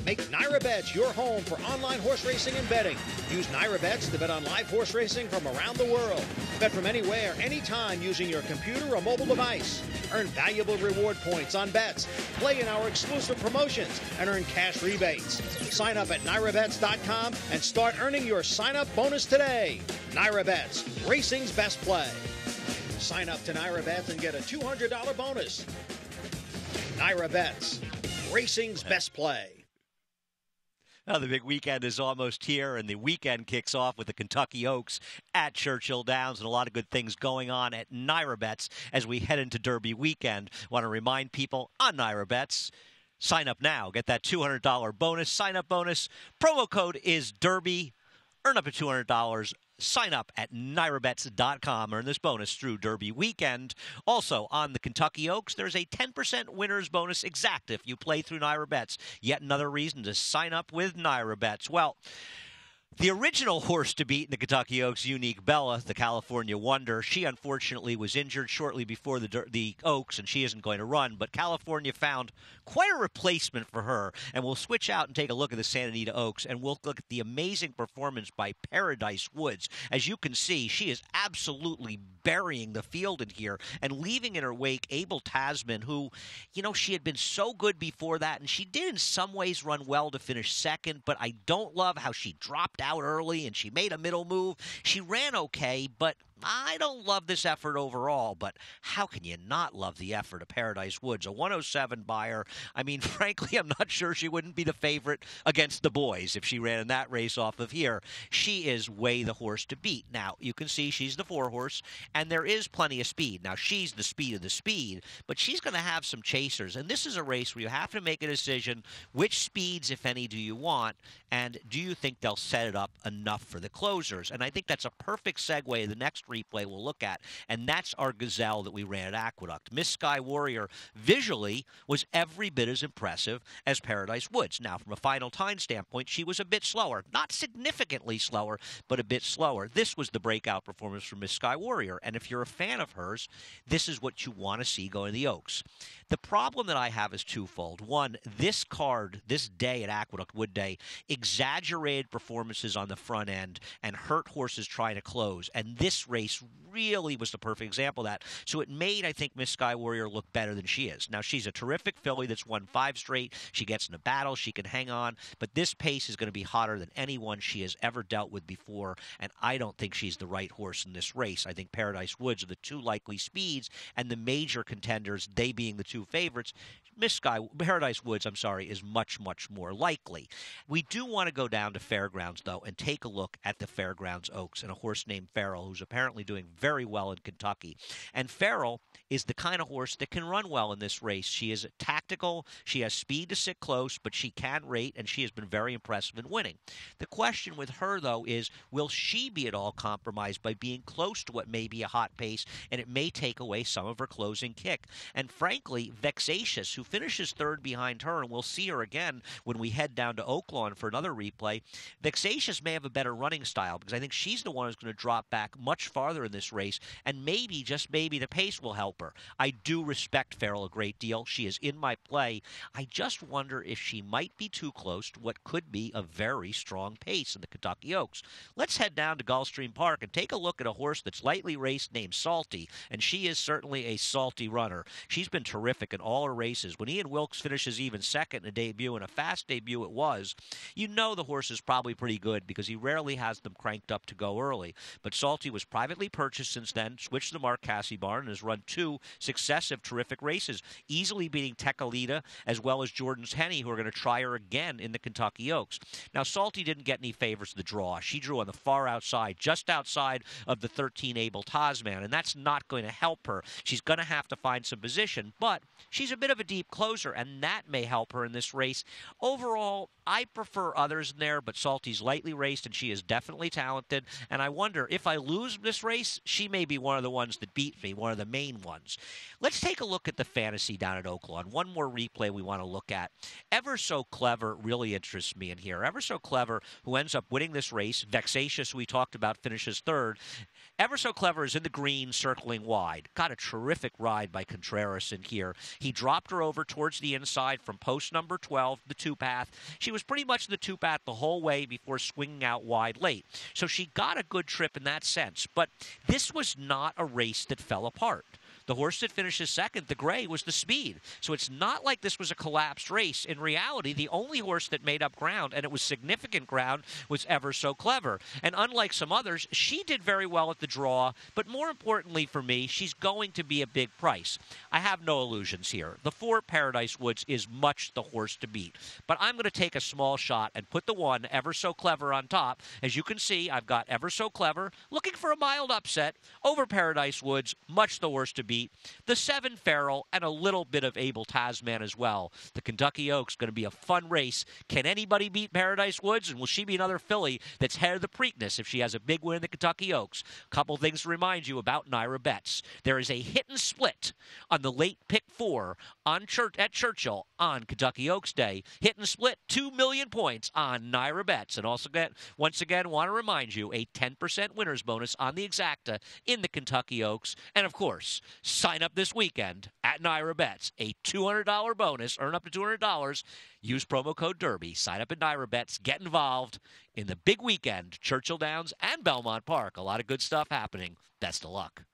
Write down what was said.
Make NyraBets your home for online horse racing and betting. Use NyraBets to bet on live horse racing from around the world. Bet from anywhere, anytime using your computer or mobile device. Earn valuable reward points on bets. Play in our exclusive promotions and earn cash rebates. Sign up at NyraBets.com and start earning your sign-up bonus today. NyraBets, racing's best play. Sign up to NyraBets and get a $200 bonus. NyraBets, racing's best play. Well, the big weekend is almost here, and the weekend kicks off with the Kentucky Oaks at Churchill Downs, and a lot of good things going on at NyraBets as we head into Derby weekend. Want to remind people on NyraBets, sign up now. Get that $200 bonus, sign-up bonus. Promo code is Derby. Earn up to $200. Sign up at NyraBets.com. Earn this bonus through Derby weekend. Also, on the Kentucky Oaks, there's a 10% winner's bonus exact if you play through NyraBets. Yet another reason to sign up with NyraBets. Well, the original horse to beat in the Kentucky Oaks, Unique Bella, the California Wonder, she unfortunately was injured shortly before the Oaks, and she isn't going to run. But California found quite a replacement for her. And we'll switch out and take a look at the Santa Anita Oaks, and we'll look at the amazing performance by Paradise Woods. As you can see, she is absolutely burying the field in here and leaving in her wake Abel Tasman, who, she had been so good before that, and she did in some ways run well to finish second, but I don't love how she dropped out early and she made a middle move. She ran okay, but I don't love this effort overall, but how can you not love the effort of Paradise Woods? A 107 buyer. I mean, frankly, I'm not sure she wouldn't be the favorite against the boys if she ran in that race off of here. She is way the horse to beat. Now, you can see she's the 4-horse, and there is plenty of speed. Now, she's the speed of the speed, but she's going to have some chasers, and this is a race where you have to make a decision which speeds, if any, do you want, and do you think they'll set it up enough for the closers? And I think that's a perfect segue to the next replay we'll look at, and that's our gazelle that we ran at Aqueduct. Miss Sky Warrior visually was every bit as impressive as Paradise Woods. Now, from a final time standpoint, she was a bit slower. Not significantly slower, but a bit slower. This was the breakout performance from Miss Sky Warrior, and if you're a fan of hers, this is what you want to see going to the Oaks. The problem that I have is twofold. One, this card, this day at Aqueduct, Wood Day, exaggerated performances on the front end and hurt horses trying to close, and this race really was the perfect example of that. So it made, I think, Miss Sky Warrior look better than she is. Now, she's a terrific filly that's won 5 straight. She gets in a battle. She can hang on. But this pace is going to be hotter than anyone she has ever dealt with before, and I don't think she's the right horse in this race. I think Paradise Woods are the two likely speeds, and the major contenders, they being the two favorites, Paradise Woods, is much, much more likely. We do want to go down to Fairgrounds, though, and take a look at the Fairgrounds Oaks and a horse named Farrell, who's apparently doing very well in Kentucky. And Farrell is the kind of horse that can run well in this race. She is tactical, she has speed to sit close, but she can rate, and she has been very impressive in winning. The question with her, though, is will she be at all compromised by being close to what may be a hot pace, and it may take away some of her closing kick? And frankly, Vexatious, who finishes third behind her, and we'll see her again when we head down to Oaklawn for another replay, Vexatious may have a better running style, because I think she's the one who's going to drop back much farther in this race, and maybe, just maybe, the pace will help her. I do respect Farrell a great deal. She is in my play. I just wonder if she might be too close to what could be a very strong pace in the Kentucky Oaks. Let's head down to Gulfstream Park and take a look at a horse that's lightly raced named Salty, and she is certainly a salty runner. She's been terrific in all her races. When Ian Wilkes finishes even second in a debut, and a fast debut it was, you know the horse is probably pretty good because he rarely has them cranked up to go early. But Salty was privately purchased since then, switched to the Mark Casse barn, and has run 2 successive terrific races, easily beating Tecalita as well as Jordan's Henny, who are going to try her again in the Kentucky Oaks. Now, Salty didn't get any favors to the draw. She drew on the far outside, just outside of the 13 Abel Tasman, and that's not going to help her. She's going to have to find some position, but she's a bit of a deep closer, and that may help her in this race. Overall, I prefer others in there, but Salty's lightly raced, and she is definitely talented, and I wonder, if I lose this race, she may be one of the ones that beat me, one of the main ones. Let's take a look at the fantasy down at Oaklawn. One more replay we want to look at. Ever So Clever really interests me in here. Ever So Clever, who ends up winning this race. Vexatious, who we talked about, finishes third. Ever So Clever is in the green, circling wide. Got a terrific ride by Contreras in here. He dropped her over towards the inside from post number 12, the two-path. She was pretty much the two-path the whole way before swinging out wide late. So she got a good trip in that sense. But this was not a race that fell apart. The horse that finishes second, the gray, was the speed. So it's not like this was a collapsed race. In reality, the only horse that made up ground, and it was significant ground, was Ever So Clever. And unlike some others, she did very well at the draw. But more importantly for me, she's going to be a big price. I have no illusions here. The 4 Paradise Woods is much the horse to beat. But I'm going to take a small shot and put the 1 Ever So Clever on top. As you can see, I've got Ever So Clever looking for a mild upset over Paradise Woods, much the horse to beat. The 7 Farrell, and a little bit of Abel Tasman as well. The Kentucky Oaks going to be a fun race. Can anybody beat Paradise Woods? And will she be another filly that's head of the Preakness if she has a big win in the Kentucky Oaks? Couple things to remind you about Naira Betts. There is a hit and split on the late pick 4 at Churchill on Kentucky Oaks Day. Hit and split, 2 million points on Naira Betts. And also, once again, want to remind you, a 10% winner's bonus on the exacta in the Kentucky Oaks. And, of course, sign up this weekend at Naira Betts. A $200 bonus. Earn up to $200. Use promo code Derby. Sign up at Naira Betts. Get involved in the big weekend. Churchill Downs and Belmont Park. A lot of good stuff happening. Best of luck.